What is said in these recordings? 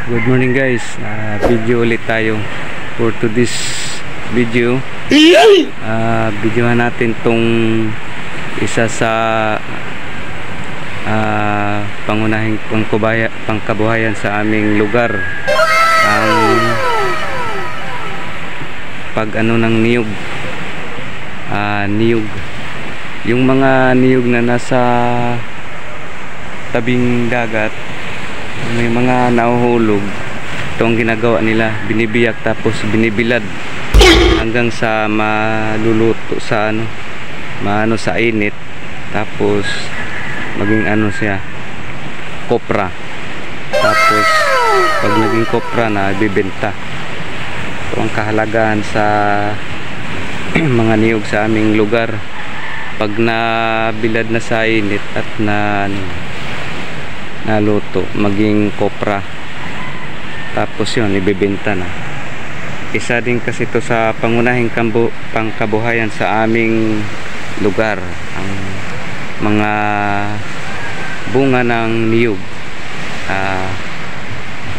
Good morning guys, video ulit tayo for today's video. Videohan natin tong isa sa pangunahing pangkabuhayan sa aming lugar, ang pag-ano ng niyog. Niyog, yung mga niyog na nasa tabing dagat, may mga nahuhulog. Ito ang ginagawa nila, binibiyak tapos binibilad hanggang sa maluluto sa maano sa init, tapos maging ano siya, kopra. Tapos pag naging kopra na, bibenta. Ito ang kahalagahan sa mga niyog sa aming lugar. Pag nabilad na sa init at naluto, maging kopra, tapos yun, ibebenta na. Isa din kasi ito sa pangunahing pangkabuhayan sa aming lugar, ang mga bunga ng niyog,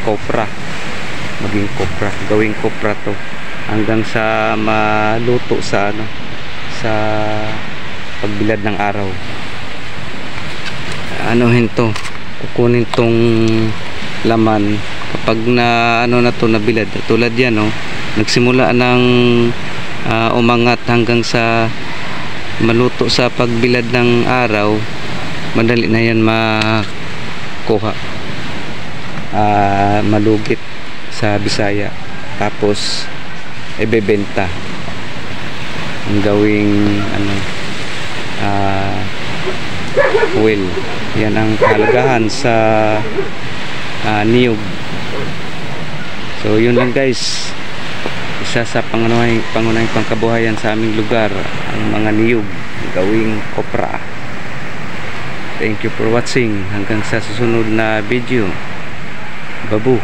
kopra, maging kopra, gawing kopra to hanggang sa maluto sa sa pagbilad ng araw. Anuhin to, kukunin tong laman kapag na nabilad, tulad yan, nagsimula ng umangat hanggang sa maluto sa pagbilad ng araw, madali na yan makuha, malugit sa Bisaya, tapos ibebenta ang gawing oil. Yan ang kahalagahan sa niyog. So yun lang guys, isa sa pangunahing pangkabuhayan sa aming lugar, ang mga niyog gawing kopra. Thank you for watching. Hanggang sa susunod na video. Babu.